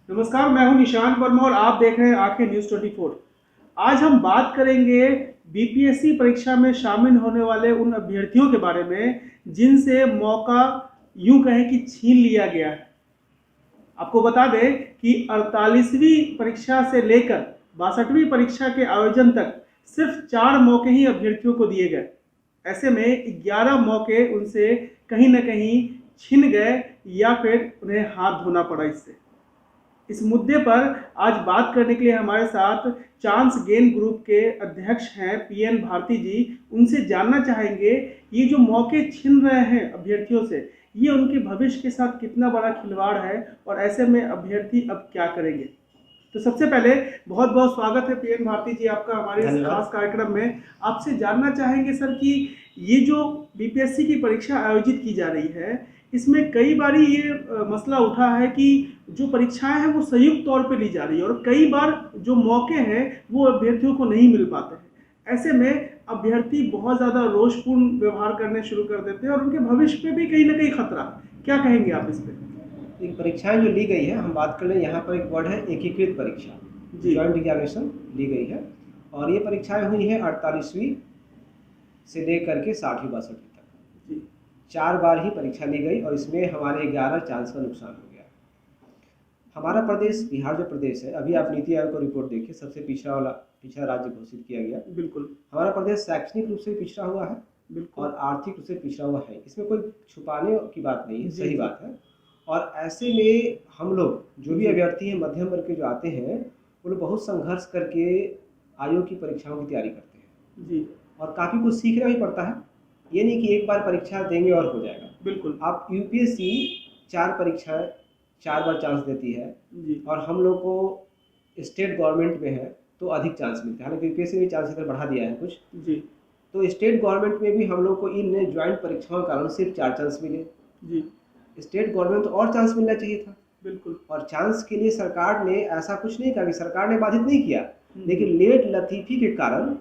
नमस्कार, मैं हूं निशांत वर्मा और आप देख रहे हैं आंखें न्यूज़ 24। आज हम बात करेंगे बीपीएससी परीक्षा में शामिल होने वाले उन अभ्यर्थियों के बारे में जिनसे मौका यूं कहें कि छीन लिया गया है। आपको बता दें कि 48वीं परीक्षा से लेकर 62वीं परीक्षा के आयोजन तक सिर्फ 4 मौके ही अभ्यर्थियों को दिए गए। ऐसे में 11 मौके उनसे कहीं ना कहीं छिन गए या फिर उन्हें हाथ धोना पड़ा। इस मुद्दे पर आज बात करने के लिए हमारे साथ चांस गेन ग्रुप के अध्यक्ष हैं पीएन भारती जी। उनसे जानना चाहेंगे ये जो मौके छिन रहे हैं अभ्यर्थियों से, ये उनके भविष्य के साथ कितना बड़ा खिलवाड़ है और ऐसे में अभ्यर्थी अब क्या करेंगे। तो सबसे पहले बहुत बहुत स्वागत है पीएन भारती जी आपका हमारे इस खास कार्यक्रम में। आपसे जानना चाहेंगे सर कि ये जो बीपीएससी की परीक्षा आयोजित की जा रही है, इसमें कई बार ये मसला उठा है कि जो परीक्षाएं हैं वो संयुक्त तौर पे ली जा रही है और कई बार जो मौके हैं वो अभ्यर्थियों को नहीं मिल पाते हैं। ऐसे में अभ्यर्थी बहुत ज़्यादा रोषपूर्ण व्यवहार करने शुरू कर देते हैं और उनके भविष्य पे भी कहीं ना कहीं खतरा। क्या कहेंगे आप इस पर? एक परीक्षाएं जो ली गई है, हम बात कर लें, यहाँ पर एक वर्ड है एकीकृत परीक्षा, जॉइंट एग्जामिनेशन ली गई है। और ये परीक्षाएं हुई हैं 48वीं से लेकर के 60वीं 62वीं तक। 4 बार ही परीक्षा ली गई और इसमें हमारे 11 चांस का नुकसान हो गया। हमारा प्रदेश, बिहार जो प्रदेश है, अभी आप नीति आयोग का रिपोर्ट देखिए, सबसे पिछड़ा राज्य घोषित किया गया। बिल्कुल हमारा प्रदेश शैक्षणिक रूप से पिछड़ा हुआ है और आर्थिक रूप से पिछड़ा हुआ है, इसमें कोई छुपाने की बात नहीं है, सही बात है। और ऐसे में हम लोग जो भी अभ्यर्थी हैं, मध्यम वर्ग के जो आते हैं, वो लोग बहुत संघर्ष करके आयोग की परीक्षाओं की तैयारी करते हैं जी। और काफ़ी कुछ सीखना भी पड़ता है। ये नहीं कि एक बार परीक्षा देंगे और हो जाएगा। बिल्कुल। आप यूपीएससी 4 परीक्षाएं 4 बार चांस देती है जी। और हम लोग को स्टेट गवर्नमेंट में है तो अधिक चांस मिलते हैं, हालांकि यूपीएससी ने चांस इधर बढ़ा दिया है कुछ। जी। तो स्टेट गवर्नमेंट में भी हम लोग को इन ज्वाइंट परीक्षाओं के कारण सिर्फ 4 चांस मिले। जी। स्टेट गवर्नमेंट तो और चांस मिलना चाहिए था। बिल्कुल। और चांस के लिए सरकार ने ऐसा कुछ नहीं कहा कि सरकार ने बाधित नहीं किया, लेकिन लेट लतीफ़ी के कारण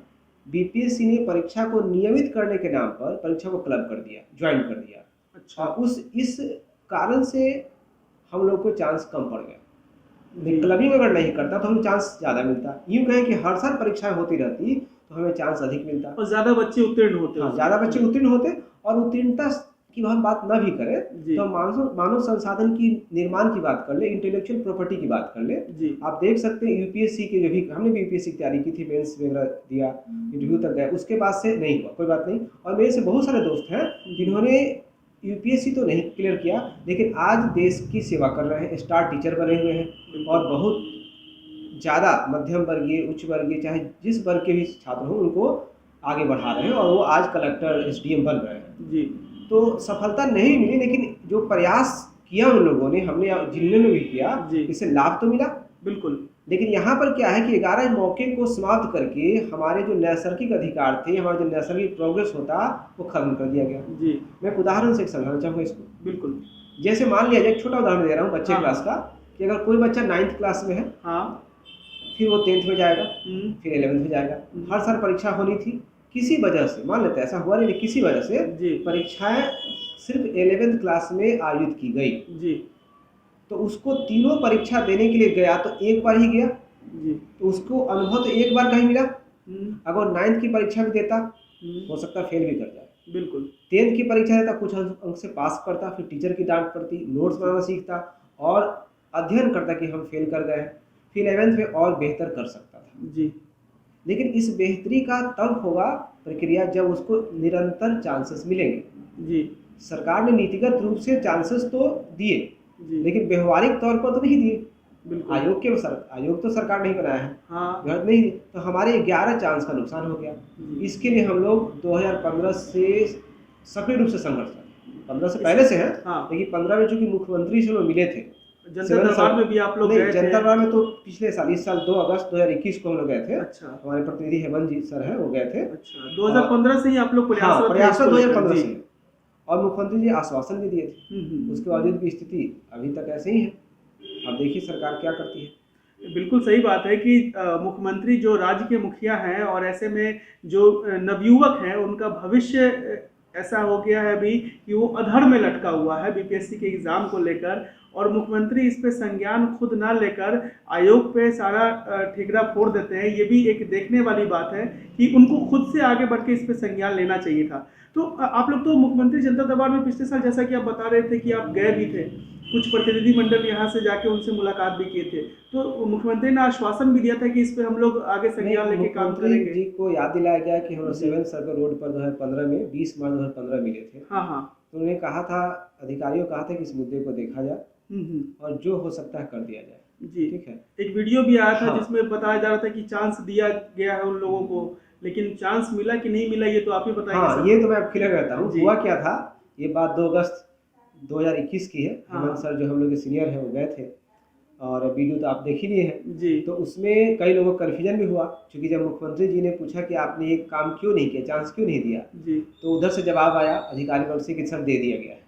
बीपीएससी ने परीक्षा को नियमित करने के नाम पर परीक्षा को क्लब कर दिया, ज्वाइन कर दिया। अच्छा। और इस कारण से हम लोग को चांस कम पड़ गया। क्लबिंग अगर नहीं करता तो हमें चांस ज़्यादा मिलता। यूँ कहें कि हर साल परीक्षाएं होती रहती तो हमें चांस अधिक मिलता और ज़्यादा बच्चे उत्तीर्ण होते। हाँ, ज़्यादा बच्चे उत्तीर्ण होते। और उत्तीर्णता की हम बात न भी करें तो मानव संसाधन की निर्माण की बात कर ले, इंटेलेक्चुअल प्रॉपर्टी की बात कर ले। आप देख सकते हैं यूपीएससी के जो भी, हमने भी यूपीएससी की तैयारी की थी, मेंस वगैरह दिया, इंटरव्यू तक गए, उसके बाद से नहीं हुआ, कोई बात नहीं। और मेरे से बहुत सारे दोस्त हैं जिन्होंने यूपीएससी तो नहीं क्लियर किया, लेकिन आज देश की सेवा कर रहे हैं, स्टार टीचर बने हुए हैं और बहुत ज़्यादा मध्यम वर्गीय, उच्च वर्गीय, चाहे जिस वर्ग के भी छात्र हों, उनको आगे बढ़ा रहे हैं और वो आज कलेक्टर, एसडीएम बन रहे हैं। जी। तो सफलता नहीं मिली, लेकिन जो प्रयास किया उन लोगों ने, हमने जिन्होंने भी किया, इससे लाभ तो मिला। बिल्कुल। लेकिन यहाँ पर क्या है कि 11 मौके को समाप्त करके हमारे जो नैसर्गिक अधिकार थे, हमारा जो नैसर्गिक प्रोग्रेस होता, वो खत्म कर दिया गया। जी। मैं एक उदाहरण से समझाना चाहूँगा इसको। बिल्कुल। जैसे मान लिया जाए, एक छोटा उदाहरण दे रहा हूँ बच्चे क्लास का, कि अगर कोई बच्चा 9th क्लास में है, फिर वो 10th में जाएगा, फिर 11th में जाएगा। हर साल परीक्षा होनी थी, किसी वजह से, मान लेते हैं ऐसा हुआ नहीं, किसी वजह से परीक्षाएं सिर्फ 11th क्लास में आयोजित की गई। जी। तो उसको तीनों परीक्षा देने के लिए गया तो एक बार ही गया जी। तो उसको अनुभव तो एक बार का ही मिला। अगर 9th की परीक्षा भी देता, हो सकता फेल भी कर जाए। बिल्कुल। 10th की परीक्षा देता, कुछ अंक से पास करता, फिर टीचर की डांट पड़ती, नोट्स बनाना सीखता और अध्ययन करता कि हम फेल कर गए, फिर 11th में और बेहतर कर सकता था। जी। लेकिन इस बेहतरी का तब होगा प्रक्रिया जब उसको निरंतर चांसेस मिलेंगे। जी। सरकार ने नीतिगत रूप से चांसेस तो दिए, लेकिन व्यवहारिक तौर पर तो नहीं दिए। आयोग तो सरकार नहीं बनाया है, हाँ। नहीं दिए, तो हमारे 11 चांस का नुकसान हो गया। इसके लिए हम लोग 2015 से सक्रिय रूप से संघर्ष कर, 15 से पहले से है, लेकिन 15 में चूंकि मुख्यमंत्री से लोग मिले थे, जनता दरबार में भी आप लोग गए थे? जनता दरबार में तो पिछले साल, इस साल 2 अगस्त 2021 को हम लोग गए थे। अच्छा। हमारे प्रतिनिधि हेमंत जी सर हैं, वो गए थे। अच्छा, 2015 से ही आप लोग प्रयासरत 2015 से, और मुख्यमंत्री जी आश्वासन भी दिए थे। उसके बावजूद भी स्थिति अभी तक ऐसे ही है। अब देखिए सरकार क्या करती है। बिल्कुल सही बात है कि मुख्यमंत्री जो राज्य के मुखिया हैं और ऐसे में जो नवयुवक हैं उनका भविष्य ऐसा हो गया है अभी कि वो अधर में लटका हुआ है बीपीएससी के एग्ज़ाम को लेकर, और मुख्यमंत्री इस पे संज्ञान खुद ना लेकर आयोग पे सारा ठिकरा फोड़ देते हैं। ये भी एक देखने वाली बात है कि उनको खुद से आगे बढ़ के इस पे संज्ञान लेना चाहिए था। तो आप लोग तो मुख्यमंत्री जनता दरबार में पिछले साल, जैसा कि आप बता रहे थे कि आप गए भी थे, कुछ प्रतिनिधिमंडल यहाँ से जाके उनसे मुलाकात भी किए थे, तो मुख्यमंत्री ने आश्वासन भी दिया था कि इस पे हम लोग आगे संज्ञान लेके काम करेंगे। जी को याद दिलाया गया कि हम 7 सर्कल रोड पर 2015 में 20 मार्च 2015 मिले थे। हाँ हाँ। तो उन्होंने कहा था, अधिकारियों कहा था कि इस मुद्दे को देखा जाए और जो हो सकता है कर दिया जाए। जी ठीक है। एक वीडियो भी आया था हाँ। जिसमें बताया जा रहा था कि चांस दिया गया है उन लोगों को, लेकिन चांस मिला कि नहीं मिला ये तो आप ही बताएंगे। हाँ, ये तो मैं अब क्लियर करता हूँ। हुआ क्या था, ये बात 2 अगस्त 2021 की है। हेमंत सर जो हम लोग के सीनियर हैं वो गए थे, और वीडियो तो आप देख ही लिए हैं जी। तो उसमें कई लोगों को कन्फ्यूजन भी हुआ, क्योंकि जब मुख्यमंत्री जी ने पूछा कि आपने ये काम क्यों नहीं किया, चांस क्यों नहीं दिया, जी, तो उधर से जवाब आया अधिकारी वर्ग से कि सर दे दिया गया है।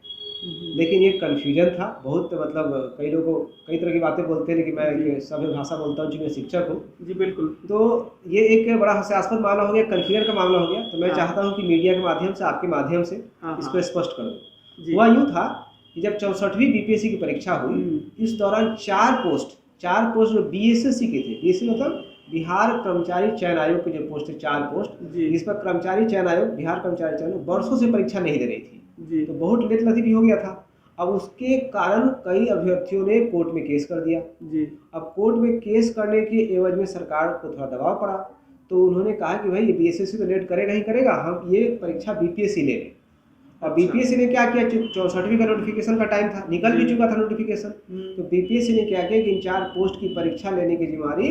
लेकिन ये कन्फ्यूजन था बहुत, मतलब कई लोगों कई तरह की बातें बोलते हैं, लेकिन मैं एक सभ्य भाषा बोलता हूँ, चूँकि शिक्षक हूँ। जी बिल्कुल। तो ये एक बड़ा हास्यास्पद मामला हो गया, कन्फ्यूजन का मामला हो गया। तो मैं चाहता हूँ कि मीडिया के माध्यम से, आपके माध्यम से इसको स्पष्ट कर दूँ। हुआ यूँ था कि जब 64वीं बीपीएससी की परीक्षा हुई, इस दौरान 4 पोस्ट जो बीएसएससी के थे, बीएसएससी मतलब बिहार कर्मचारी चयन आयोग की जो पोस्ट है, 4 पोस्ट, जिस पर कर्मचारी चयन आयोग, बिहार कर्मचारी चयन आयोग वर्षों से परीक्षा नहीं दे रही थी। तो बहुत लेट लतीफ भी हो गया था। अब उसके कारण कई अभ्यर्थियों ने कोर्ट में केस कर दिया। अब कोर्ट में केस करने के एवज में सरकार को थोड़ा दबाव पड़ा, तो उन्होंने कहा कि भाई ये बीएसएससी तो लेट करेगा ही करेगा, हम ये परीक्षा बीपीएससी ले लें। और बीपीएससी ने क्या किया, 64वीं का नोटिफिकेशन का टाइम था, निकल भी चुका था नोटिफिकेशन, तो बीपीएससी ने क्या किया कि इन 4 पोस्ट की परीक्षा लेने की जिम्मेदारी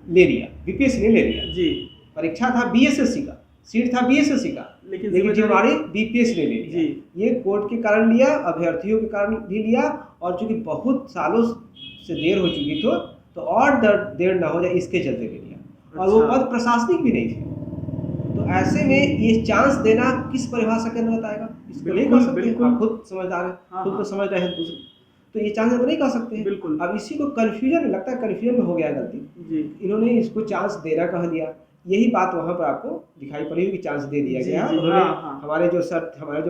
ले लिया, बीपीएससी ने ले लिया। जी, परीक्षा था बीएसएससी का, सीट था बीएसएससी का, लेकिन जिम्मेदारी बीपीएससी ने ले लिया। ये कोर्ट के कारण लिया, अभ्यर्थियों के कारण भी लिया, और चूंकि बहुत सालों से देर हो चुकी थी तो और देर ना हो जाए इसके चलते ले लिया। और वो पद प्रशासनिक भी नहीं थे, तो ऐसे में ये चांस देना किस परिभाषा के अंदर आएगा, इसको नहीं कर सकते। आप खुद समझदार हैं, खुद को समझ रहे हैं, तो ये चांस नहीं कर सकते हैं। बिल्कुल। अब इसी को कन्फ्यूजन लगता है, कन्फ्यूजन में हो गया गलती, इन्होंने इसको चांस देना कह दिया। यही बात वहाँ पर आपको दिखाई पड़ी कि चांस दे दिया गया। उन्होंने हमारे जो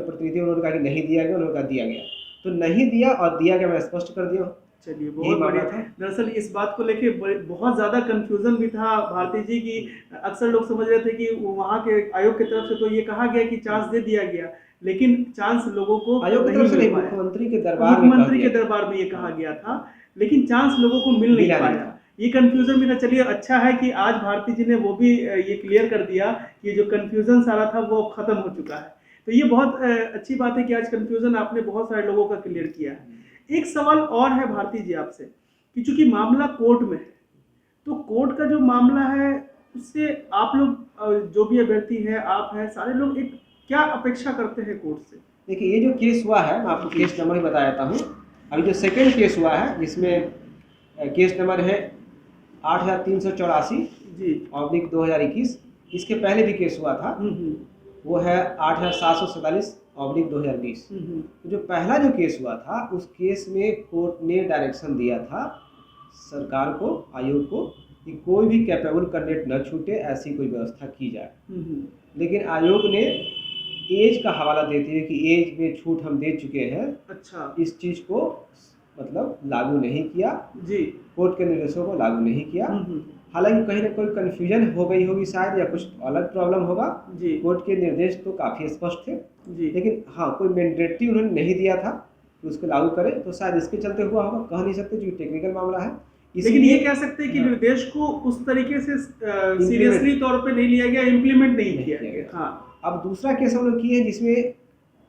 प्रतिनिधि उन्होंने कहा कि नहीं दिया गया, उन्होंने कहा दिया गया, तो नहीं दिया और दिया गया मैं स्पष्ट कर दिया। चलिए बहुत बढ़िया था। दरअसल इस बात को लेके बहुत ज़्यादा कंफ्यूजन भी था भारती जी की। अक्सर लोग समझ रहे थे कि वहाँ के आयोग की तरफ से तो ये कहा गया कि चांस दे दिया गया, लेकिन चांस लोगों को आयोग की तरफ से नहीं, मुख्यमंत्री के दरबार में ये कहा गया था, लेकिन चांस लोगों को मिल नहीं पाया। ये कंफ्यूजन भी था। चलिए अच्छा है कि आज भारती जी ने वो भी ये क्लियर कर दिया कि जो कंफ्यूजन सारा था वो खत्म हो चुका है। तो ये बहुत अच्छी बात है कि आज कंफ्यूजन आपने बहुत सारे लोगों का क्लियर किया है। एक सवाल और है भारती जी आपसे कि चूंकि मामला कोर्ट में है, तो कोर्ट का जो मामला है उससे आप लोग जो भी अभ्यर्थी है, आप हैं, सारे लोग एक क्या अपेक्षा करते हैं कोर्ट से? देखिए, ये जो केस हुआ है मैं आपको केस नंबर ही बता देता हूँ। अभी जो सेकेंड केस हुआ है जिसमें केस नंबर है 8384 जी 2021, इसके पहले भी केस हुआ था, वो है 8747 2020। तो जो पहला जो केस हुआ था उस केस में कोर्ट ने डायरेक्शन दिया था सरकार को, आयोग को, कि कोई भी कैपेबल कैंडिडेट न छूटे, ऐसी कोई व्यवस्था की जाए। लेकिन आयोग ने एज का हवाला देते हुए कि एज में छूट हम दे चुके हैं, अच्छा, इस चीज़ को मतलब लागू नहीं किया जी, कोर्ट के निर्देशों को लागू नहीं किया। हालांकि कहीं ना कोई कन्फ्यूजन हो गई होगी शायद, या कुछ अलग प्रॉब्लम होगा जी। कोर्ट के निर्देश तो काफ़ी स्पष्ट थे जी, लेकिन हाँ कोई मैंडेटरी उन्होंने नहीं दिया था कि उसको लागू करें, तो शायद इसके चलते हुआ होगा, कह नहीं सकते क्योंकि टेक्निकल मामला है। लेकिन ये कह सकते हैं कि निर्देश को उस तरीके से सीरियसली तौर पे नहीं लिया गया, इम्प्लीमेंट नहीं किया गया। हाँ, अब दूसरा केस हम लोग किए जिसमें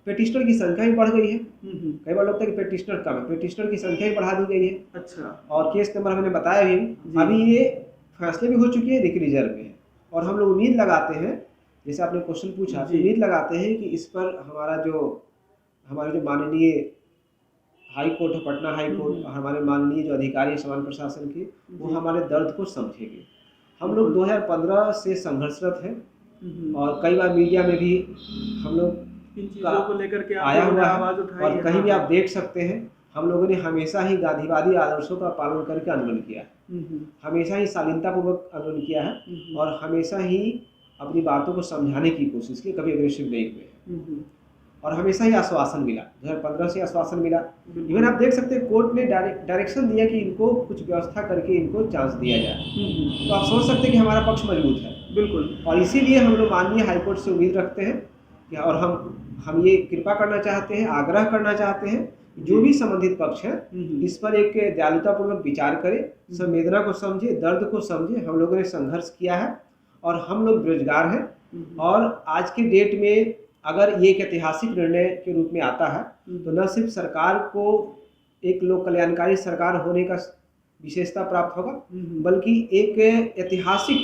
पेटिशनर की संख्या भी बढ़ गई है। कई बार लगता है कि पेटिशनर कम है, पेटिशनर की संख्या भी बढ़ा दी गई है। अच्छा, और केस नंबर हमने बताया भी, अभी ये फैसले भी हो चुके हैं, लेकिन रिजर्व में है। और हम लोग उम्मीद लगाते हैं, जैसे आपने क्वेश्चन पूछा, उम्मीद लगाते हैं कि इस पर हमारे जो माननीय हाई कोर्ट है, पटना हाई कोर्ट, और हमारे माननीय जो अधिकारी है समान प्रशासन के, वो हमारे दर्द को समझेंगे। हम लोग 2015 से संघर्षरत हैं, और कई बार मीडिया में भी हम लोग को लेकर के आया हुआ है, और कहीं भी आप देख सकते हैं हम लोगों ने हमेशा ही गांधीवादी आदर्शों का पालन करके आंदोलन किया है, हमेशा ही शालीनतापूर्वक आंदोलन किया है, और हमेशा ही अपनी बातों को समझाने की कोशिश की, कभी एग्रेसिव नहीं हुए। और हमेशा ही आश्वासन मिला, 2015 से आश्वासन मिला। इवन आप देख सकते हैं कोर्ट ने डायरेक्शन दिया कि इनको कुछ व्यवस्था करके इनको चांस दिया जाए। तो आप सोच सकते हैं कि हमारा पक्ष मजबूत है। बिल्कुल। और इसीलिए हम लोग माननीय हाईकोर्ट से उम्मीद रखते हैं कि, और हम ये कृपा करना चाहते हैं, आग्रह करना चाहते हैं, जो भी संबंधित पक्ष है इस पर एक दयालुतापूर्वक विचार करे, संवेदना को समझे, दर्द को समझे। हम लोगों ने संघर्ष किया है और हम लोग बेरोजगार हैं, और आज के डेट में अगर ये एक ऐतिहासिक निर्णय के रूप में आता है तो न सिर्फ सरकार को एक लोक कल्याणकारी सरकार होने का विशेषता प्राप्त होगा, बल्कि एक ऐतिहासिक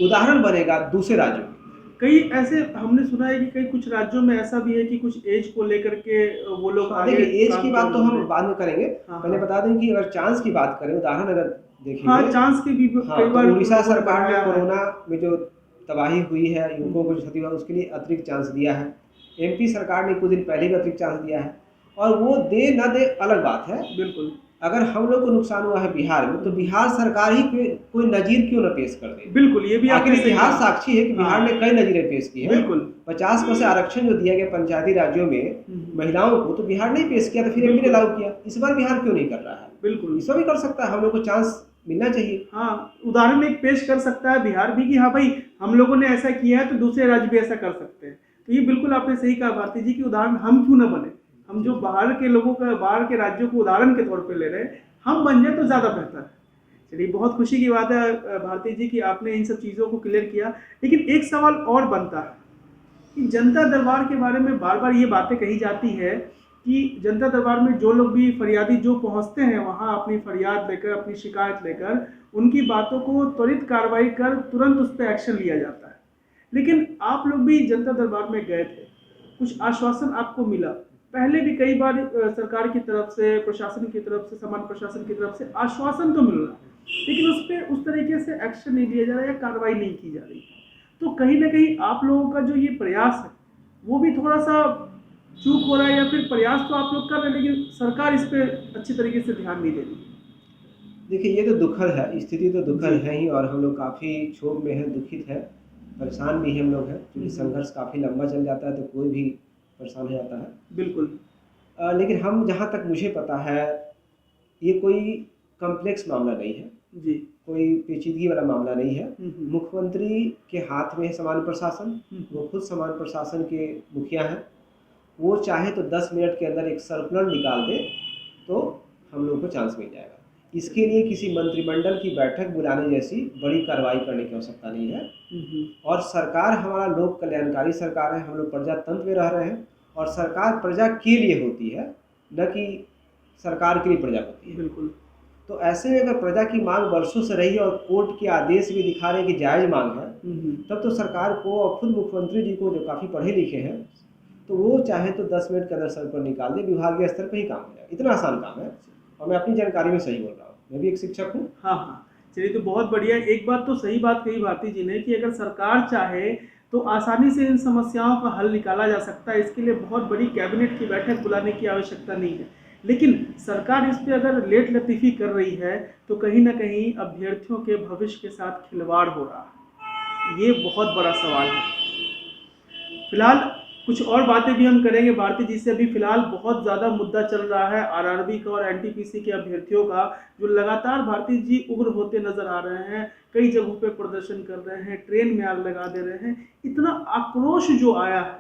उदाहरण बनेगा दूसरे राज्यों में। कई ऐसे हमने सुना है कि कई कुछ राज्यों में ऐसा भी है कि कुछ एज को लेकर के वो लोग देखिए, एज की बात तो हम बाद में करेंगे। पहले बता दें कि अगर चांस की बात करें, उदाहरण अगर देखेंगे, चांस की भी कई बार उड़ीसा सरकार ने कोरोना में जो तबाही हुई है, युवकों को जो क्षति हुआ, उसके लिए अतिरिक्त चांस दिया है। एमपी सरकार ने कुछ दिन पहले भी अतिरिक्त चांस दिया है, और वो दे न दे अलग बात है। बिल्कुल। अगर हम लोग को नुकसान हुआ है बिहार में, तो बिहार सरकार ही कोई नजीर क्यों न पेश कर दे। बिल्कुल, ये भी आखिर इतिहास साक्षी है कि बिहार ने कई नजीरें पेश की है। बिल्कुल। 50% आरक्षण जो दिया गया पंचायती राज्यों में महिलाओं को, तो बिहार ने पेश किया, तो फिर एमपी ने लागू किया। इस बार बिहार क्यों नहीं कर रहा है? बिल्कुल, इस बार भी कर सकता है, हम लोग को चांस मिलना चाहिए। उदाहरण एक पेश कर सकता है बिहार भी कि हाँ भाई, हम लोगों ने ऐसा किया है तो दूसरे राज्य भी ऐसा कर सकते हैं। तो ये बिल्कुल आपने सही कहा भारती जी कि उदाहरण हम क्यों न बने, हम जो बाहर के लोगों का, बाहर के राज्यों को उदाहरण के तौर पे ले रहे हैं, हम बन जाए तो ज़्यादा बेहतर है। चलिए, बहुत खुशी की बात है भारती जी कि आपने इन सब चीज़ों को क्लियर किया। लेकिन एक सवाल और बनता है कि जनता दरबार के बारे में बार बार ये बातें कही जाती है कि जनता दरबार में जो लोग भी फरियादी जो पहुंचते हैं वहां अपनी फरियाद लेकर, अपनी शिकायत लेकर, उनकी बातों को त्वरित कार्रवाई कर तुरंत उस पर एक्शन लिया जाता है। लेकिन आप लोग भी जनता दरबार में गए थे, कुछ आश्वासन आपको मिला? पहले भी कई बार सरकार की तरफ से, प्रशासन की तरफ से, सामान्य प्रशासन की तरफ से आश्वासन तो मिल रहा है, लेकिन उस पर उस तरीके से एक्शन नहीं लिया जा रहा है या कार्रवाई नहीं की जा रही। तो कहीं ना कहीं आप लोगों का जो ये प्रयास है वो भी थोड़ा सा चूक हो रहा है, या फिर प्रयास तो आप लोग कर रहे हैं लेकिन सरकार इस पर अच्छी तरीके से ध्यान नहीं दे रही? देखिए, ये तो दुखद है, स्थिति तो दुखद है ही, और हम लोग काफ़ी क्षोभ में हैं, दुखित है, परेशान भी हम लोग हैं, क्योंकि संघर्ष काफ़ी लंबा चल जाता है तो कोई भी परेशान हो जाता है। बिल्कुल। लेकिन हम, जहाँ तक मुझे पता है, ये कोई कॉम्प्लेक्स मामला नहीं है जी, कोई पेचीदगी वाला मामला नहीं है। मुख्यमंत्री के हाथ में है सामान्य प्रशासन, वो खुद सामान्य प्रशासन के मुखिया हैं। वो चाहे तो 10 मिनट के अंदर एक सर्कुलर निकाल दे तो हम लोग को चांस मिल जाएगा। इसके लिए किसी मंत्रिमंडल की बैठक बुलाने जैसी बड़ी कार्रवाई करने की आवश्यकता नहीं है। और सरकार हमारा लोक कल्याणकारी सरकार है, हम लोग प्रजातंत्र में रह रहे हैं, और सरकार प्रजा के लिए होती है, न कि सरकार के लिए प्रजा होती है। बिल्कुल। तो ऐसे में अगर प्रजा की मांग वर्षों से रही है और कोर्ट के आदेश भी दिखा रहे हैं कि जायज़ मांग है, तब तो सरकार को और खुद मुख्यमंत्री जी को, जो काफ़ी पढ़े लिखे हैं, तो वो चाहे तो 10 मिनट के अंदर सर्कुलर निकाल दे, विभागीय स्तर पर ही काम हो जाए। इतना आसान काम है, और मैं अपनी जानकारी में सही बोल रहा हूँ, मैं भी एक शिक्षक हूँ। हाँ, चलिए, तो बहुत बढ़िया। एक बात तो सही बात कही भारती जी ने कि अगर सरकार चाहे तो आसानी से इन समस्याओं का हल निकाला जा सकता है। इसके लिए बहुत बड़ी कैबिनेट की बैठक बुलाने की आवश्यकता नहीं है। लेकिन सरकार इस पे अगर लेट लतीफ़ी कर रही है तो कहीं ना कहीं अभ्यर्थियों के भविष्य के साथ खिलवाड़ हो रहा है। ये बहुत बड़ा सवाल है। फिलहाल कुछ और बातें भी हम करेंगे भारती जी से। अभी फिलहाल बहुत ज़्यादा मुद्दा चल रहा है आरआरबी का और एनटीपीसी के अभ्यर्थियों का, जो लगातार भारती जी उग्र होते नजर आ रहे हैं, कई जगहों पे प्रदर्शन कर रहे हैं, ट्रेन में आग लगा दे रहे हैं। इतना आक्रोश जो आया है,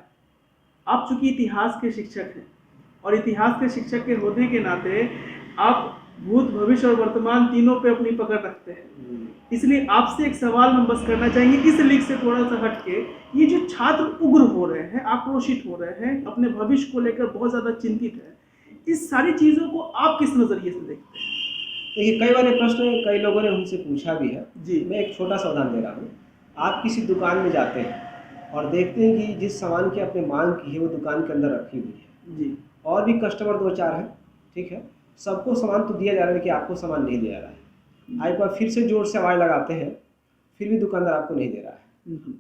आप चूंकि इतिहास के शिक्षक हैं और इतिहास के शिक्षक के होने के नाते आप भूत, भविष्य और वर्तमान तीनों पे अपनी पकड़ रखते हैं, इसलिए आपसे एक सवाल हम बस करना चाहेंगे इस लीग से थोड़ा सा हटके। ये जो छात्र उग्र हो रहे हैं, आक्रोशित हो रहे हैं, अपने भविष्य को लेकर बहुत ज़्यादा चिंतित है, इस सारी चीज़ों को आप किस नज़रिए से देखते हैं? देखिए, कई बार प्रश्न कई लोगों ने हमसे पूछा भी है जी। मैं एक छोटा सा उदाहरण दे रहा हूँ। आप किसी दुकान में जाते हैं और देखते हैं कि जिस सामान की आपने मांग की है वो दुकान के अंदर रखी हुई है जी, और भी कस्टमर 2-4 हैं, ठीक है, सबको सामान तो दिया जा रहा है कि आपको सामान नहीं दिया जा रहा है। आप एक बार फिर से जोर से आवाज़ लगाते हैं, फिर भी दुकानदार आपको नहीं दे रहा है।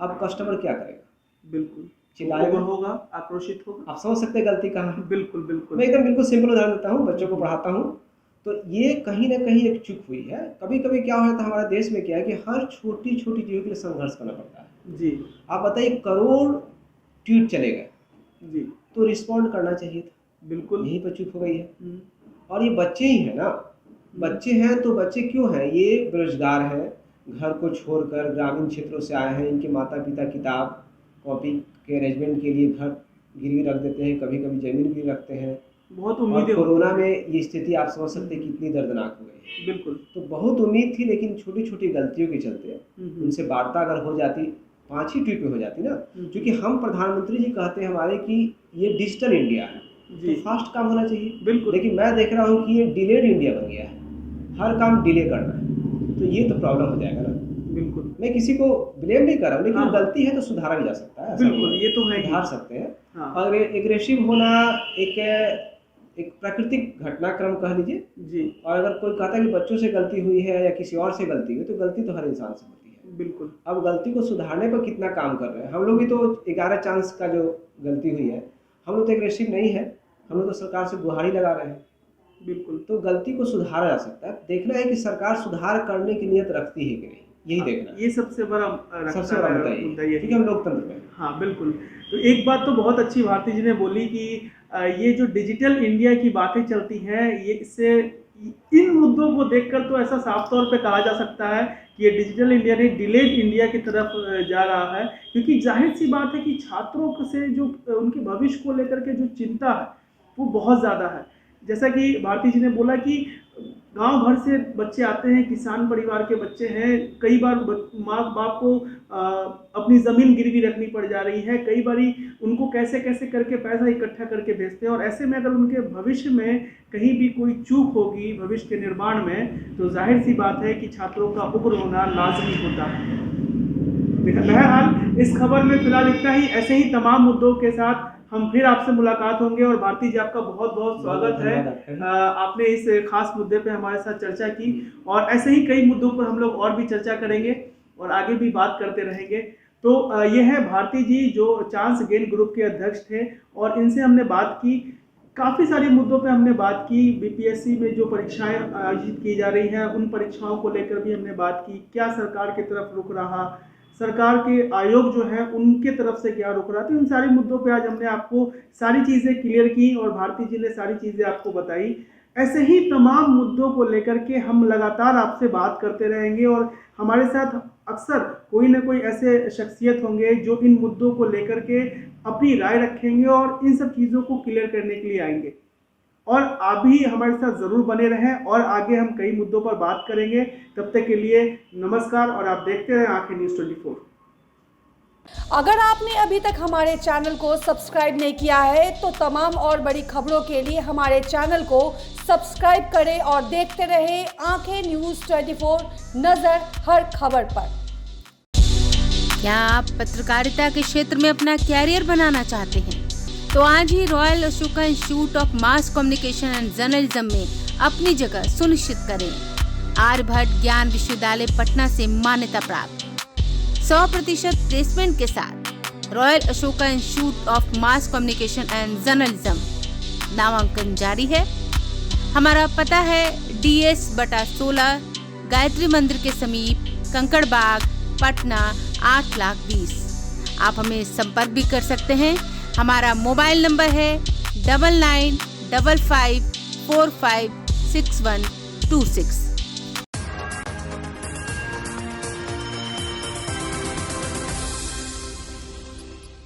अब कस्टमर क्या करेगा? बिल्कुल चिल्लाएगा होगा, आक्रोशित होगा। आप समझ सकते हैं गलती कहाँ है। बिल्कुल बिल्कुल। मैं एकदम बिल्कुल सिंपल उदाहरण देता हूँ, बच्चों को पढ़ाता हूँ, तो ये कहीं ना कहीं एक चूक हुई है। कभी कभी क्या होता है हमारे देश में, क्या है कि हर छोटी छोटी चीज़ों के लिए संघर्ष करना पड़ता है। जी। आप बताइए, करोड़ ट्वीट चले गए जी, तो रिस्पॉन्ड करना चाहिए था, बिल्कुल। यहीं पर चुप हो गई है। और ये बच्चे ही हैं ना, बच्चे हैं तो बच्चे क्यों हैं, ये बेरोजगार हैं, घर को छोड़कर ग्रामीण क्षेत्रों से आए हैं, इनके माता पिता किताब कॉपी के अरेंजमेंट के लिए घर गिरवी रख देते हैं, कभी कभी ज़मीन भी रखते हैं। बहुत और उम्मीदें कोरोना में ये स्थिति आप समझ सकते हैं कितनी दर्दनाक हो गई है। बिल्कुल। तो बहुत उम्मीद थी, लेकिन छोटी छोटी गलतियों के चलते उनसे वार्ता अगर हो जाती, 5 ही ट्वीट में हो जाती ना, क्योंकि हम प्रधानमंत्री जी कहते हैं हमारे कि ये डिजिटल इंडिया है तो फास्ट काम होना चाहिए, बिल्कुल। लेकिन मैं देख रहा हूँ कि ये डिलेड इंडिया बन गया है, हर काम डिले करना है, तो ये तो प्रॉब्लम हो जाएगा ना। बिल्कुल, मैं किसी को ब्लेम नहीं कर रहा हूँ, लेकिन हाँ, गलती है तो सुधारा भी जा सकता है, बिल्कुल, ये तो है, सुधार सकते हैं। हाँ, और एग्रेसिव होना एक प्राकृतिक घटनाक्रम कह लीजिए जी, और अगर कोई कहता है कि बच्चों से गलती हुई है या किसी और से गलती हुई, तो गलती तो हर इंसान से होती है। बिल्कुल। अब गलती को सुधारने पर कितना काम कर रहे हैं हम लोग भी, तो 11 चांस का जो गलती हुई है, हम लोग तो एग्रेसिव नहीं है, हम लोग तो सरकार से गुहारी लगा रहे हैं। बिल्कुल, तो गलती को सुधारा जा सकता है, देखना है कि सरकार सुधार करने की नियत रखती है कि नहीं, यही देखना है। ये सबसे बड़ा मुद्दा ये, क्योंकि हम लोकतंत्र में। हाँ, बिल्कुल। तो एक बात तो बहुत अच्छी भारती जी ने बोली कि ये जो डिजिटल इंडिया की बातें चलती हैं, ये इससे इन मुद्दों को देखकर तो ऐसा साफ तौर पे कहा जा सकता है कि ये डिजिटल इंडिया नहीं डिलेड इंडिया की तरफ जा रहा है, क्योंकि जाहिर सी बात है कि छात्रों से जो उनके भविष्य को लेकर के जो चिंता है वो बहुत ज़्यादा है। जैसा कि भारती जी ने बोला कि गांव घर से बच्चे आते हैं, किसान परिवार के बच्चे हैं, कई बार माँ बाप को अपनी ज़मीन गिरवी रखनी पड़ जा रही है, कई बारी उनको कैसे कैसे करके पैसा इकट्ठा करके भेजते हैं, और ऐसे में अगर उनके भविष्य में कहीं भी कोई चूक होगी भविष्य के निर्माण में, तो जाहिर सी बात है कि छात्रों का उग्र होना लाजमी होता है। बहरहाल इस खबर में फिलहाल इतना ही। ऐसे ही तमाम मुद्दों के साथ हम फिर आपसे मुलाकात होंगे, और भारती जी आपका बहुत बहुत स्वागत है। आपने इस खास मुद्दे पे हमारे साथ चर्चा की, और ऐसे ही कई मुद्दों पर हम लोग और भी चर्चा करेंगे और आगे भी बात करते रहेंगे। तो ये है भारती जी, जो चांस गेन ग्रुप के अध्यक्ष थे, और इनसे हमने बात की, काफ़ी सारे मुद्दों पे हमने बात की। बीपीएससी में जो परीक्षाएं आयोजित की जा रही हैं उन परीक्षाओं को लेकर भी हमने बात की, क्या सरकार की तरफ रुख रहा, सरकार के आयोग जो है उनके तरफ से क्या रुख रहा। तो इन सारी मुद्दों पे आज हमने आपको सारी चीज़ें क्लियर की और भारती जी ने सारी चीज़ें आपको बताई। ऐसे ही तमाम मुद्दों को लेकर के हम लगातार आपसे बात करते रहेंगे, और हमारे साथ अक्सर कोई ना कोई ऐसे शख्सियत होंगे जो इन मुद्दों को लेकर के अपनी राय रखेंगे और इन सब चीज़ों को क्लियर करने के लिए आएंगे। और आप भी हमारे साथ ज़रूर बने रहें, और आगे हम कई मुद्दों पर बात करेंगे। तब तक के लिए नमस्कार, और आप देखते रहें आंखें न्यूज़ 24। अगर आपने अभी तक हमारे चैनल को सब्सक्राइब नहीं किया है तो तमाम और बड़ी खबरों के लिए हमारे चैनल को सब्सक्राइब करें और देखते रहें आंखें न्यूज़ 24, नजर हर खबर पर। क्या आप पत्रकारिता के क्षेत्र में अपना कैरियर बनाना चाहते हैं? तो आज ही Royal Ashoka Institute of Mass Communication and Journalism में अपनी जगह सुनिश्चित करें। आर्यभट्ट ज्ञान विश्वविद्यालय पटना से मान्यता प्राप्त 100% प्लेसमेंट के साथ royal Ashoka Institute of Mass Communication and journalism, नामांकन जारी है। हमारा पता है DS/16 गायत्री मंदिर के समीप, कंकड़ बाग, पटना 8,20,000। आप हमें संपर्क भी कर सकते हैं। हमारा मोबाइल नंबर है 9955456126।